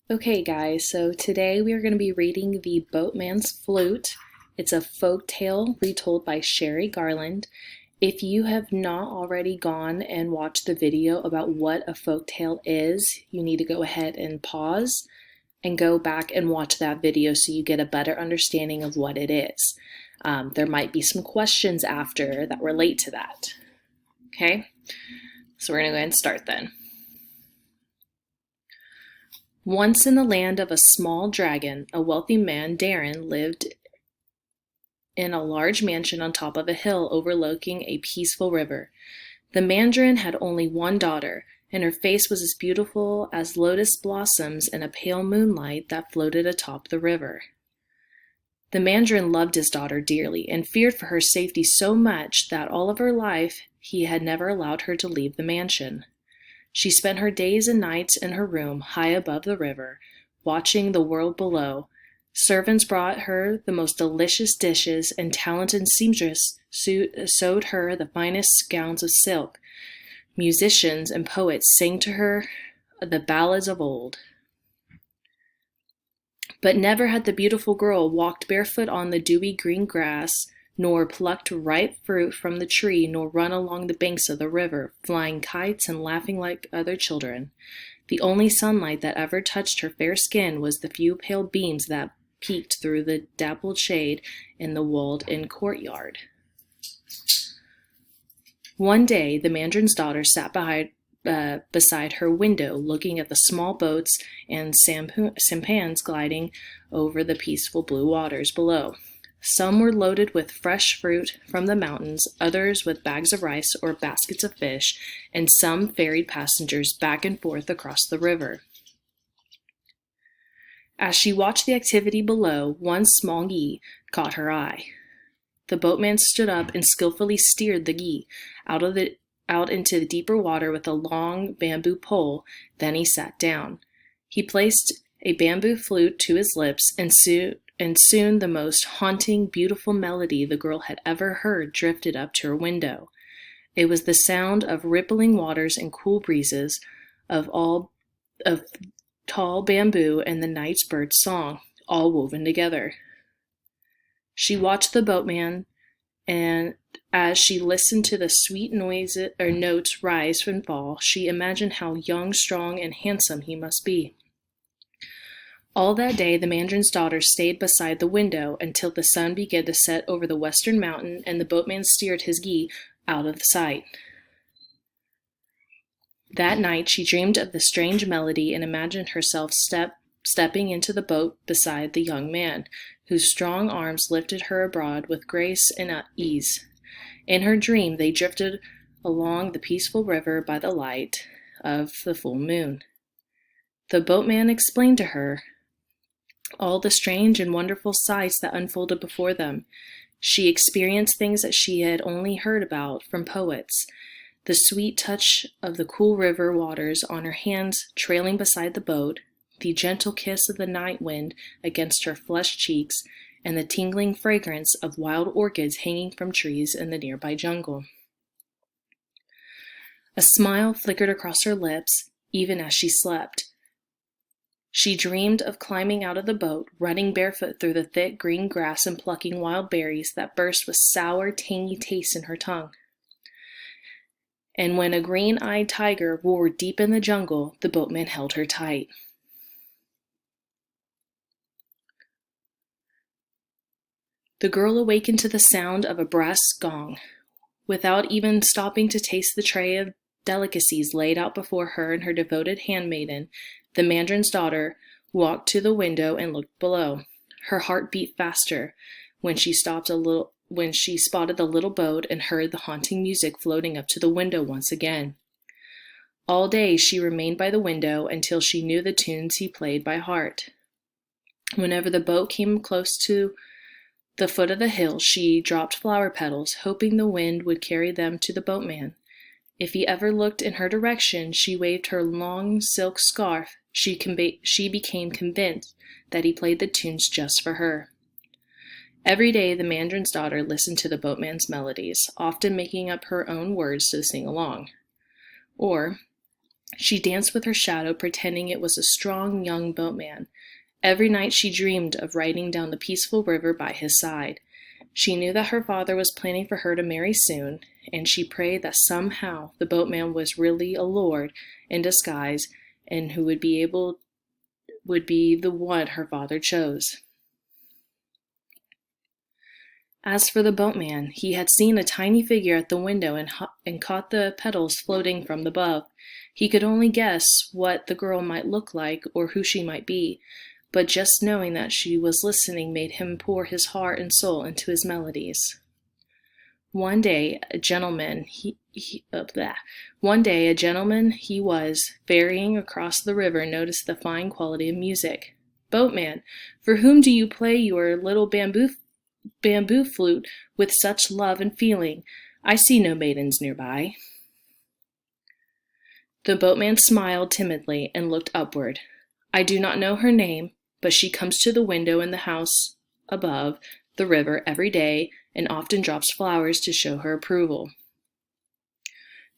Okay, guys, so today we are going to be reading The Boatman's Flute. It's a folk tale retold by Sherry Garland. If you have not already gone and watched the video about what a folk tale is, you need to go ahead and pause and go back and watch that video so you get a better understanding of what it is. There might be some questions after that relate to that. Okay, so we're going to go ahead and start then. Once in the land of a small dragon, a wealthy man, Darren, lived in a large mansion on top of a hill overlooking a peaceful river. The mandarin had only one daughter, and her face was as beautiful as lotus blossoms in a pale moonlight that floated atop the river. The mandarin loved his daughter dearly and feared for her safety so much that all of her life he had never allowed her to leave the mansion. She spent her days and nights in her room high above the river, watching the world below. Servants brought her the most delicious dishes, and talented seamstress sewed her the finest gowns of silk. Musicians and poets sang to her the ballads of old. But never had the beautiful girl walked barefoot on the dewy green grass, nor plucked ripe fruit from the tree, nor run along the banks of the river, flying kites and laughing like other children. The only sunlight that ever touched her fair skin was the few pale beams that peeked through the dappled shade in the walled-in courtyard. One day, the mandarin's daughter sat beside her window, looking at the small boats and sampans gliding over the peaceful blue waters below. Some were loaded with fresh fruit from the mountains, others with bags of rice or baskets of fish, and some ferried passengers back and forth across the river. As she watched the activity below, one small gee caught her eye. The boatman stood up and skillfully steered the gee out into the deeper water with a long bamboo pole. Then he sat down. He placed a bamboo flute to his lips, and soon the most haunting, beautiful melody the girl had ever heard drifted up to her window. It was the sound of rippling waters and cool breezes, of tall bamboo and the night bird's song, all woven together. She watched the boatman, and as she listened to the sweet notes rise and fall, she imagined how young, strong, and handsome he must be. All that day the mandarin's daughter stayed beside the window until the sun began to set over the western mountain and the boatman steered his gee out of sight. That night she dreamed of the strange melody and imagined herself stepping into the boat beside the young man, whose strong arms lifted her abroad with grace and ease. In her dream they drifted along the peaceful river by the light of the full moon. The boatman explained to her all the strange and wonderful sights that unfolded before them. She experienced things that she had only heard about from poets. The sweet touch of the cool river waters on her hands trailing beside the boat, the gentle kiss of the night wind against her flushed cheeks, and the tingling fragrance of wild orchids hanging from trees in the nearby jungle. A smile flickered across her lips, even as she slept. She dreamed of climbing out of the boat, running barefoot through the thick green grass and plucking wild berries that burst with sour, tangy taste in her tongue. And when a green-eyed tiger roared deep in the jungle, the boatman held her tight. The girl awakened to the sound of a brass gong. Without even stopping to taste the tray of delicacies laid out before her and her devoted handmaiden, the mandarin's daughter walked to the window and looked below. Her heart beat faster when she spotted the little boat and heard the haunting music floating up to the window once again. All day she remained by the window until she knew the tunes he played by heart. Whenever the boat came close to the foot of the hill, she dropped flower petals, hoping the wind would carry them to the boatman. If he ever looked in her direction, she waved her long silk scarf. She became convinced that he played the tunes just for her. Every day the mandarin's daughter listened to the boatman's melodies, often making up her own words to sing along. Or, She danced with her shadow, pretending it was a strong young boatman. Every night she dreamed of riding down the peaceful river by his side. She knew that her father was planning for her to marry soon, and she prayed that somehow the boatman was really a lord in disguise and who would be the one her father chose. As for the boatman, he had seen a tiny figure at the window and caught the petals floating from above. He could only guess what the girl might look like or who she might be, but just knowing that she was listening made him pour his heart and soul into his melodies. One day a gentleman he was ferrying across the river noticed the fine quality of music. "Boatman, for whom do you play your little bamboo flute with such love and feeling? I see no maidens nearby." The boatman smiled timidly and looked upward. "I do not know her name, but she comes to the window in the house above the river every day and often drops flowers to show her approval."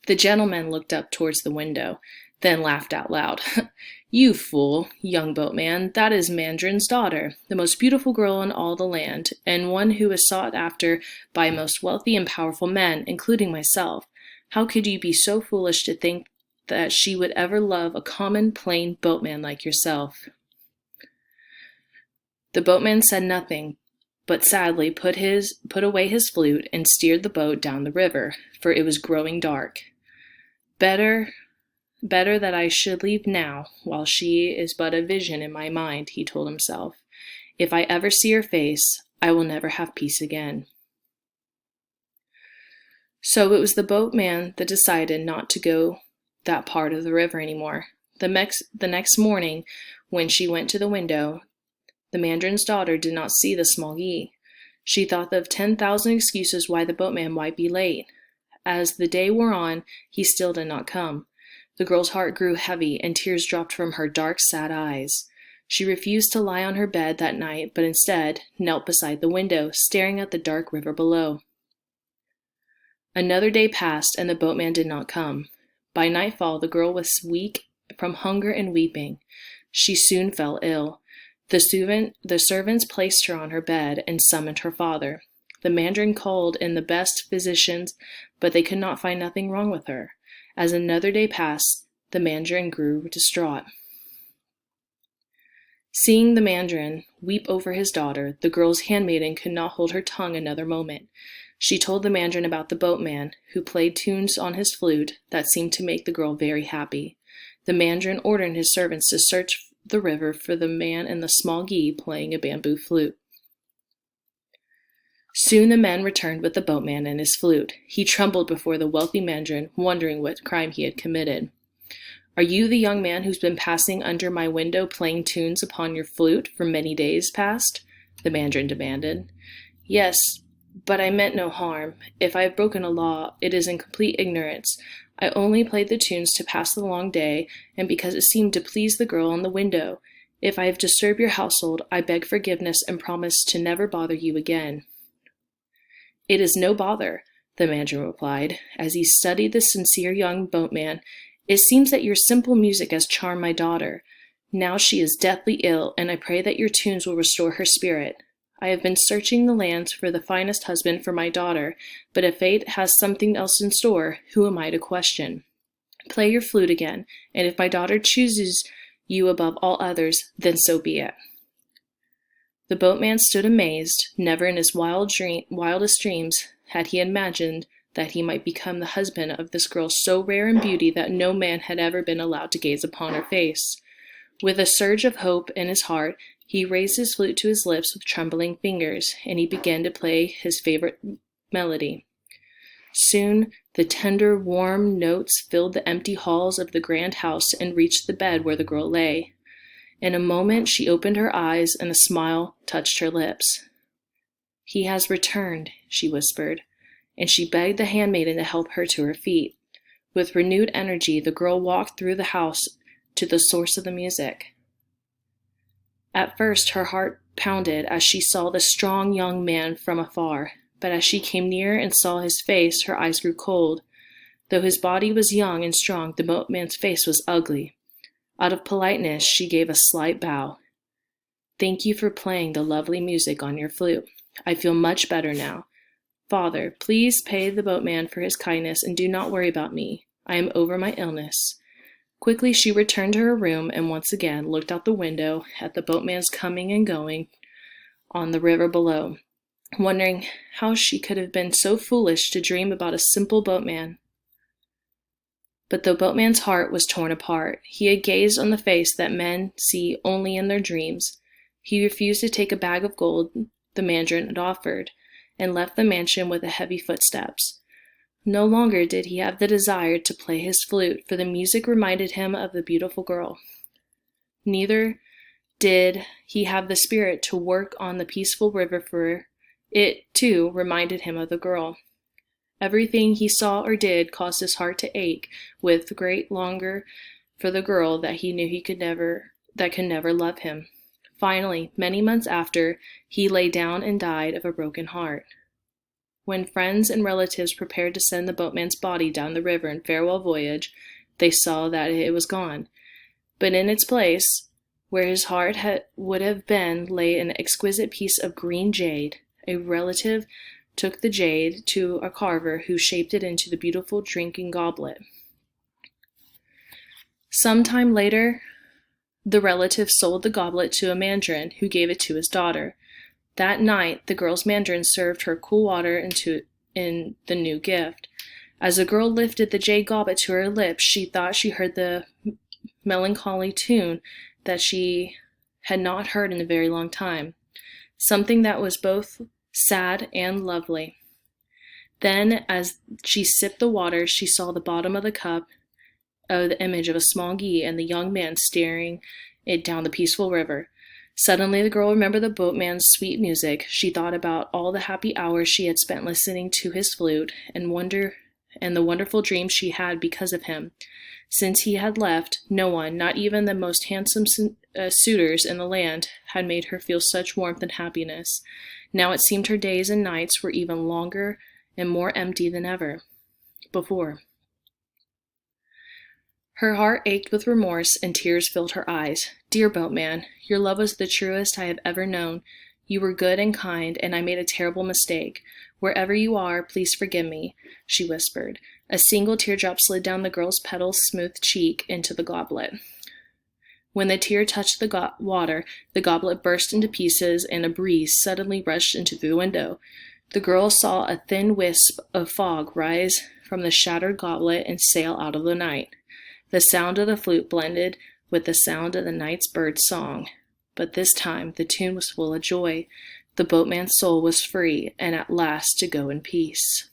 The gentleman looked up towards the window, then laughed out loud. "You fool, young boatman, that is Mandrin's daughter, the most beautiful girl in all the land, and one who is sought after by most wealthy and powerful men, including myself. How could you be so foolish to think that she would ever love a common, plain boatman like yourself?" The boatman said nothing, but sadly put away his flute and steered the boat down the river, for it was growing dark. Better that I should leave now, while she is but a vision in my mind," he told himself. "If I ever see her face, I will never have peace again." So it was the boatman that decided not to go that part of the river anymore. The next morning, when she went to the window, the Mandarin's daughter did not see the small Yi. She thought of 10,000 excuses why the boatman might be late. As the day wore on, he still did not come. The girl's heart grew heavy, and tears dropped from her dark, sad eyes. She refused to lie on her bed that night, but instead knelt beside the window, staring at the dark river below. Another day passed, and the boatman did not come. By nightfall, the girl was weak from hunger and weeping. She soon fell ill. The servants placed her on her bed and summoned her father. The Mandarin called in the best physicians, but they could not find nothing wrong with her. As another day passed, the Mandarin grew distraught. Seeing the Mandarin weep over his daughter, the girl's handmaiden could not hold her tongue another moment. She told the Mandarin about the boatman, who played tunes on his flute that seemed to make the girl very happy. The Mandarin ordered his servants to search the river for the man in the small gi playing a bamboo flute. Soon the men returned with the boatman and his flute. He trembled before the wealthy Mandarin, wondering what crime he had committed. "Are you the young man who's been passing under my window playing tunes upon your flute for many days past?" the Mandarin demanded. "Yes, but I meant no harm. If I have broken a law, it is in complete ignorance. I only played the tunes to pass the long day, and because it seemed to please the girl on the window. If I have disturbed your household, I beg forgiveness and promise to never bother you again." "It is no bother," the Mandarin replied, as he studied the sincere young boatman. "It seems that your simple music has charmed my daughter. Now she is deathly ill, and I pray that your tunes will restore her spirit. I have been searching the lands for the finest husband for my daughter, but if fate has something else in store, who am I to question? Play your flute again, and if my daughter chooses you above all others, then so be it." The boatman stood amazed. Never in his wildest dreams had he imagined that he might become the husband of this girl so rare in beauty that no man had ever been allowed to gaze upon her face. With a surge of hope in his heart, he raised his flute to his lips with trembling fingers, and he began to play his favorite melody. Soon the tender, warm notes filled the empty halls of the grand house and reached the bed where the girl lay. In a moment she opened her eyes, and a smile touched her lips. "He has returned," she whispered, and she begged the handmaiden to help her to her feet. With renewed energy, the girl walked through the house to the source of the music. At first her heart pounded as she saw the strong young man from afar, but as she came near and saw his face, her eyes grew cold. Though his body was young and strong, the boatman's face was ugly. Out of politeness, she gave a slight bow. "Thank you for playing the lovely music on your flute. I feel much better now. Father, please pay the boatman for his kindness and do not worry about me. I am over my illness." Quickly she returned to her room and once again looked out the window at the boatman's coming and going on the river below, wondering how she could have been so foolish to dream about a simple boatman. But the boatman's heart was torn apart. He had gazed on the face that men see only in their dreams. He refused to take a bag of gold the mandarin had offered, and left the mansion with heavy footsteps. No longer did he have the desire to play his flute, for the music reminded him of the beautiful girl. Neither did he have the spirit to work on the peaceful river, for it, too, reminded him of the girl. Everything he saw or did caused his heart to ache with great longing for the girl that he knew could never love him. Finally, many months after, he lay down and died of a broken heart. When friends and relatives prepared to send the boatman's body down the river in farewell voyage, they saw that it was gone. But in its place, where his heart would have been, lay an exquisite piece of green jade. A relative took the jade to a carver, who shaped it into the beautiful drinking goblet. Some time later, the relative sold the goblet to a mandarin, who gave it to his daughter. That night, the girl's mandarin served her cool water in the new gift. As the girl lifted the jade goblet to her lips, she thought she heard the melancholy tune that she had not heard in a very long time, something that was both sad and lovely. Then, as she sipped the water, she saw the bottom of the cup of the image of a small ghee and the young man staring it down the peaceful river. Suddenly the girl remembered the boatman's sweet music. She thought about all the happy hours she had spent listening to his flute, and the wonderful dreams she had because of him. Since he had left, no one, not even the most handsome suitors in the land, had made her feel such warmth and happiness. Now it seemed her days and nights were even longer and more empty than ever before. Her heart ached with remorse, and tears filled her eyes. "Dear boatman, your love was the truest I have ever known. You were good and kind, and I made a terrible mistake. Wherever you are, please forgive me," she whispered. A single teardrop slid down the girl's petal-smooth cheek into the goblet. When the tear touched the water, the goblet burst into pieces, and a breeze suddenly rushed into the window. The girl saw a thin wisp of fog rise from the shattered goblet and sail out of the night. The sound of the flute blended with the sound of the night bird's song. But this time the tune was full of joy. The boatman's soul was free, and at last to go in peace.